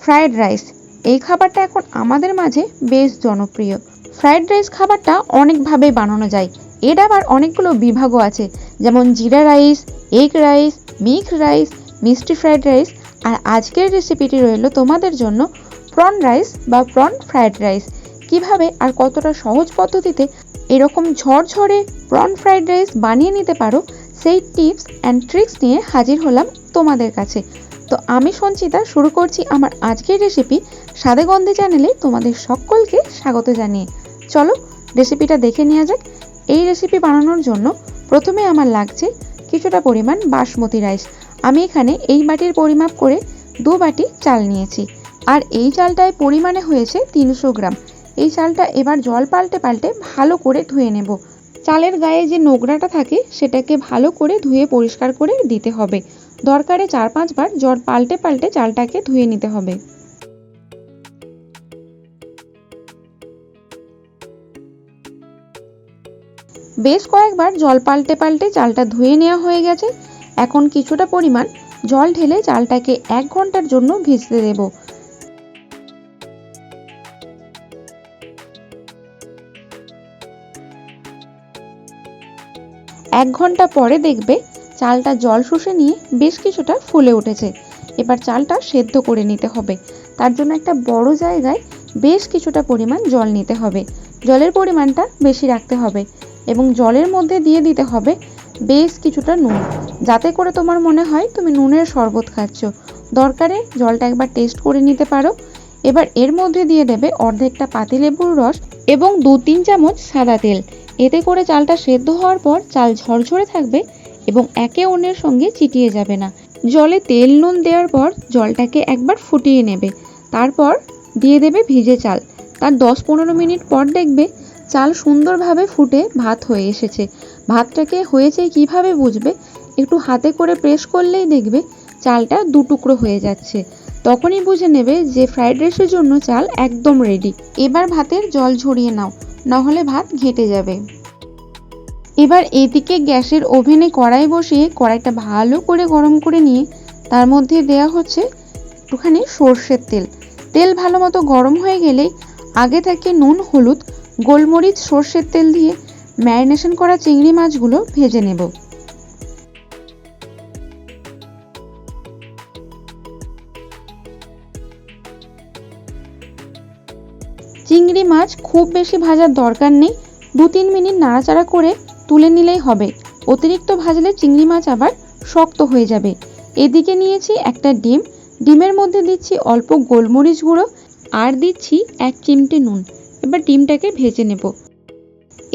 Fried rice. এই খাবারটা এখন আমাদের মাঝে বেশ জনপ্রিয়। ফ্রায়েড রাইস খাবারটা অনেকভাবেই বানানো যায়। এর আবার অনেকগুলো বিভাগও আছে, যেমন জিরা rice, egg rice, mixed rice, মিষ্টি ফ্রায়েড রাইস। আর আজকের রেসিপিটি রইল তোমাদের জন্য প্রন রাইস বা প্রন ফ্রায়েড রাইস। কিভাবে আর কতটা সহজ পদ্ধতিতে এরকম ঝরঝরে প্রন ফ্রায়েড রাইস বানিয়ে নিতে পারো, সেই টিপস অ্যান্ড ট্রিক্স নিয়ে হাজির হলাম তোমাদের কাছে। তো আমি সঞ্চিতা শুরু করছি আমার আজকের রেসিপি স্বাদে গন্ধে চ্যানেলে তোমাদের সকলকে স্বাগত জানিয়ে। চলো রেসিপিটা দেখে নেওয়া যাক। এই রেসিপি বানানোর জন্য প্রথমে আমার লাগছে কিছুটা পরিমাণ বাসমতি রাইস। আমি এখানে এই বাটির পরিমাপ করে 2 বাটি চাল নিয়েছি, আর এই চালটায় পরিমাণে হয়েছে 300 গ্রাম। এই চালটা এবার জল পাল্টে পাল্টে ভালো করে ধুয়ে নেব। চালের গায়ে যে নোংরাটা থাকে সেটাকে ভালো করে ধুয়ে পরিষ্কার করে দিতে হবে। দরকারে 4-5 বার জল পাল্টে পাল্টে চালটাকে ধুয়ে নিতে হবে। বেশ কয়েকবার জল পাল্টে পাল্টে চালটা ধুয়ে নেওয়া হয়ে গেছে। এখন কিছুটা পরিমাণ জল ঢেলে চালটাকে 1 ঘন্টার জন্য ভিজতে দেব। এক ঘন্টা পরে দেখবে চালটা জল শুষে নিয়ে বেশ কিছুটা ফুলে উঠেছে। এবার চালটা সেদ্ধ করে নিতে হবে। তার জন্য একটা বড় জায়গায় বেশ কিছুটা পরিমাণ জল নিতে হবে। জলের পরিমাণটা বেশি রাখতে হবে এবং জলের মধ্যে দিয়ে দিতে হবে বেশ কিছুটা নুন, যাতে করে তোমার মনে হয় তুমি নুনের শরবত খাচ্ছ। দরকারে জলটা একবার টেস্ট করে নিতে পারো। এবার এর মধ্যে দিয়ে দেবে অর্ধেকটা পাতিলেবুর রস এবং 2-3 চামচ সাদা তেল। এতে করে চালটা সেদ্ধ হওয়ার পর চাল ঝরঝরে থাকবে এবং একে অন্যের সঙ্গে চিটিয়ে যাবে না। জলে তেল নুন দেওয়ার পর জলটাকে একবার ফুটিয়ে নেবে। তারপর দিয়ে দেবে ভিজে চাল। তার 10-15 মিনিট পর দেখবে চাল সুন্দরভাবে ফুটে ভাত হয়ে এসেছে। ভাতটাকে হয়েছে কিভাবে বুঝবে? একটু হাতে করে প্রেস করলেই দেখবে চালটা 2 টুকরো হয়ে যাচ্ছে। তখনই বুঝে নেবে যে ফ্রাইড রাইসের জন্য চাল একদম রেডি। এবার ভাতের জল ঝরিয়ে নাও, নাহলে ভাত ঘেঁটে যাবে। এবার এদিকে গ্যাসের ওভেনে কড়াই বসিয়ে কড়াইটা ভালো করে গরম করে নিয়ে তার মধ্যে দেয়া হচ্ছে একটুখানি সর্ষের তেল। তেল ভালো মতো গরম হয়ে গেলেই আগে থেকে নুন, হলুদ, গোলমরিচ, সর্ষের তেল দিয়ে ম্যারিনেশন করা চিংড়ি মাছগুলো ভেজে নেব। চিংড়ি মাছ খুব বেশি ভাজার দরকার নেই, 2-3 মিনিট নাড়াচাড়া করে তুলে নিলেই হবে। অতিরিক্ত ভাজলে চিংড়ি মাছ আবার শক্ত হয়ে যাবে। এদিকে নিয়েছি একটা ডিম। ডিমের মধ্যে দিচ্ছি অল্প গোলমরিচ গুঁড়ো আর দিচ্ছি 1 চিমটে নুন। এবার ডিমটাকে ভেজে নেব।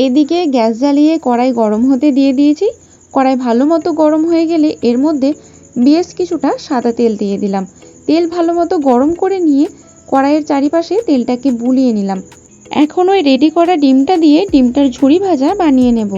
এদিকে গ্যাস জ্বালিয়ে কড়াই গরম হতে দিয়ে দিয়েছি। কড়াই ভালো মতো গরম হয়ে গেলে এর মধ্যে বেশ কিছুটা সাদা তেল দিয়ে দিলাম। তেল ভালো মতো গরম করে নিয়ে কড়াইয়ের চারিপাশে তেলটাকে বুলিয়ে নিলাম। এখন ওই রেডি করা ডিমটা দিয়ে ডিমটার ঝুরি ভাজা বানিয়ে নেব।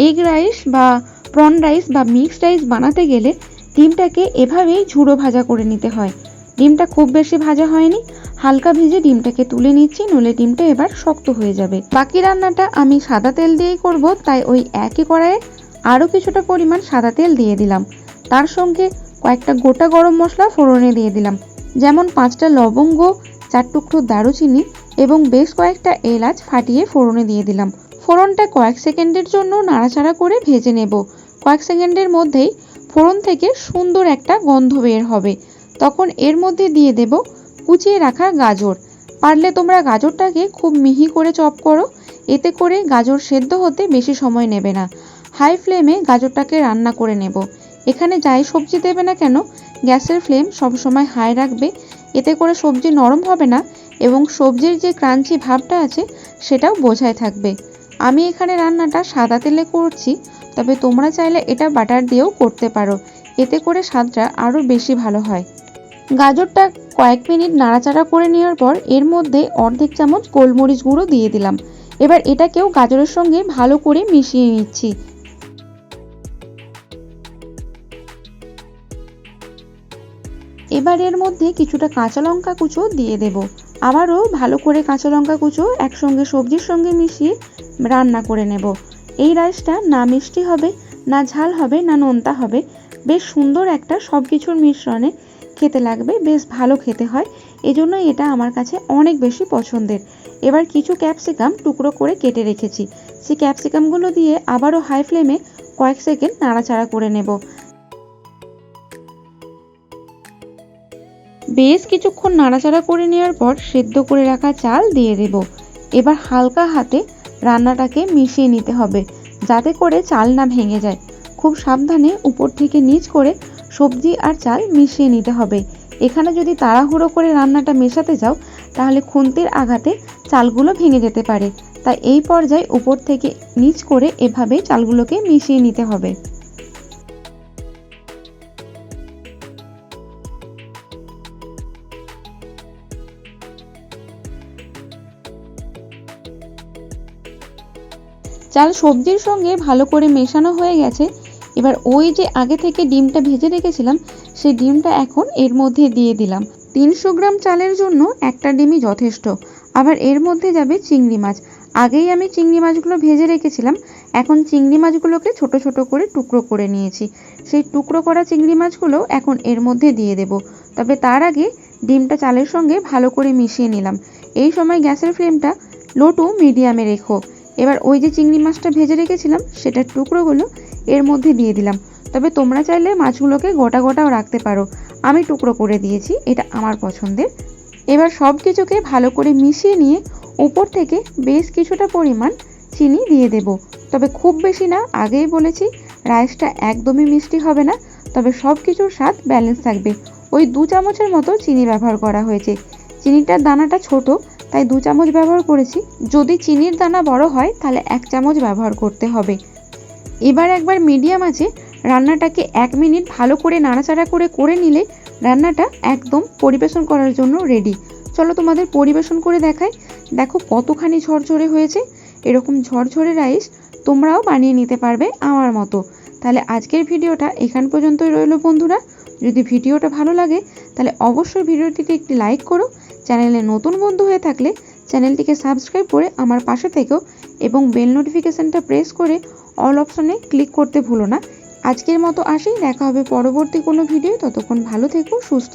এগ রাইস বা প্রন রাইস বা মিক্সড রাইস বানাতে গেলে ডিমটাকে এভাবেই ঝুড়ো ভাজা করে নিতে হয়। ডিমটা খুব বেশি ভাজা হয়নি, হালকা ভেজে ডিমটাকে তুলে নিচ্ছি, নইলে ডিমটা এবার শক্ত হয়ে যাবে। বাকি রান্নাটা আমি সাদা তেল দিয়েই করব, তাই ওই একই কড়াইয়ে আরও কিছুটা পরিমাণ সাদা তেল দিয়ে দিলাম। তার সঙ্গে কয়েকটা গোটা গরম মশলা ফোড়নে দিয়ে দিলাম, যেমন 5টা লবঙ্গ, 4 টুকরো দারুচিনি এবং বেশ কয়েকটা এলাচ ফাটিয়ে ফোড়নে দিয়ে দিলাম। ফোড়নটা কয়েক সেকেন্ডের জন্য নাড়াচাড়া করে ভেজে নেব। কয়েক সেকেন্ডের মধ্যেই ফোড়ন থেকে সুন্দর একটা গন্ধ বের হবে। তখন এর মধ্যে দিয়ে দেব কুচিয়ে রাখা গাজর। পারলে তোমরা গাজরটাকে খুব মিহি করে চপ করো, এতে করে গাজর সেদ্ধ হতে বেশি সময় নেবে না। হাই ফ্লেমে গাজরটাকে রান্না করে নেব। এখানে যাই সবজি দেবে না কেন গ্যাসের ফ্লেম সবসময় হাই রাখবে, এতে করে সবজি নরম হবে না এবং সবজির যে ক্রাঞ্চি ভাবটা আছে সেটাও বোঝাই থাকবে। আমি এখানে রান্নাটা সাদা তেলে করছি, তবে তোমরা চাইলে এটা বাটার দিয়েও করতে পারো, এতে করে স্বাদটা আরও বেশি ভালো হয়। গাজরটা কয়েক মিনিট নাড়াচাড়া করে নেওয়ার পর এর মধ্যে অর্ধেক চামচ গোলমরিচ গুঁড়ো দিয়ে দিলাম। এবার এটাকেও গাজরের সঙ্গে ভালো করে মিশিয়ে নিচ্ছি। এবার এর মধ্যে কিছুটা কাঁচা লঙ্কা কুচো দিয়ে দেব। আবারও ভালো করে কাঁচা লঙ্কা কুচো একসঙ্গে সবজির সঙ্গে মিশিয়ে রান্না করে নেব। এই রাইসটা না মিষ্টি হবে, না ঝাল হবে, না নোনতা হবে, বেশ সুন্দর একটা সব কিছুর মিশ্রণে খেতে লাগবে, বেশ ভালো খেতে হয়। এজন্যই এটা আমার কাছে অনেক বেশি পছন্দের। এবার কিছু ক্যাপসিকাম টুকরো করে কেটে রেখেছি, সেই ক্যাপসিকামগুলো দিয়ে আবারও হাই ফ্লেমে কয়েক সেকেন্ড নাড়াচাড়া করে নেব। বেশ কিছুক্ষণ নাড়াচাড়া করে নেওয়ার পর সেদ্ধ করে রাখা চাল দিয়ে দেব। এবার হালকা হাতে রান্নাটাকে মিশিয়ে নিতে হবে, যাতে করে চাল না ভেঙে যায়। খুব সাবধানে উপর থেকে নিচ করে সবজি আর চাল মিশিয়ে নিতে হবে। এখানে যদি তাড়াহুড়ো করে রান্নাটা মেশাতে যাও, তাহলে খুন্তির আঘাতে চালগুলো ভেঙে যেতে পারে। তাই এই পর্যায়ে উপর থেকে নিচ করে এভাবে চালগুলোকে মিশিয়ে নিতে হবে। চাল সবজির সঙ্গে ভালো করে মেশানো হয়ে গেছে। এবার ওই যে আগে থেকে ডিমটা ভেজে রেখেছিলাম, সেই ডিমটা এখন এর মধ্যে দিয়ে দিলাম। 300 গ্রাম চালের জন্য একটা ডিমই যথেষ্ট। আবার এর মধ্যে যাবে চিংড়ি মাছ। আগেই আমি চিংড়ি মাছগুলো ভেজে রেখেছিলাম, এখন চিংড়ি মাছগুলোকে ছোট ছোট করে টুকরো করে নিয়েছি। সেই টুকরো করা চিংড়ি মাছগুলো এখন এর মধ্যে দিয়ে দেব। তবে তার আগে ডিমটা চালের সঙ্গে ভালো করে মিশিয়ে নিলাম। এই সময় গ্যাসের ফ্লেমটা লো টু মিডিয়ামে রেখো। এবার ওই যে চিংড়ি মাছটা ভেজে রেখেছিলাম, সেটার টুকরোগুলো এর মধ্যে দিয়ে দিলাম। তবে তোমরা চাইলে মাছগুলোকে গোটা গোটাও রাখতে পারো, আমি টুকরো করে দিয়েছি, এটা আমার পছন্দের। এবার সব কিছুকে ভালো করে মিশিয়ে নিয়ে উপর থেকে বেশ কিছুটা পরিমাণ চিনি দিয়ে দেব। তবে খুব বেশি না, আগেই বলেছি রাইসটা একদমই মিষ্টি হবে না, তবে সব কিছুর স্বাদ ব্যালেন্স থাকবে। ওই 2 চামচের মতো চিনি ব্যবহার করা হয়েছে। চিনিটার দানাটা ছোট, তাই 2 চামচ ব্যবহার করেছি। যদি চিনির দানা বড় হয় তাহলে 1 চামচ ব্যবহার করতে হবে। এবার একবার মিডিয়াম আছে রান্নাটাকে 1 মিনিট ভালো করে নাড়াচাড়া করে নিলে রান্নাটা একদম পরিবেশন করার জন্য রেডি। চলো তোমাদের পরিবেশন করে দেখাই। দেখো কতখানি ঝরঝরে হয়েছে। এরকম ঝরঝরে রাইস তোমরাও বানিয়ে নিতে পারবে আমার মতো। তাহলে আজকের ভিডিওটা এখান পর্যন্তই রইল বন্ধুরা। যদি ভিডিওটা ভালো লাগে তাহলে অবশ্যই ভিডিওটিতে একটি লাইক করো। চ্যানেলে নতুন বন্ধু হয়ে থাকলে চ্যানেলটিকে সাবস্ক্রাইব করে আমার পাশে থেকেও এবং বেল নোটিফিকেশনটা প্রেস করে অল অপশনে ক্লিক করতে ভুলো না। আজকের মতো আসি, দেখা হবে পরবর্তী কোনো ভিডিও। ততক্ষণ ভালো থেকো, সুস্থ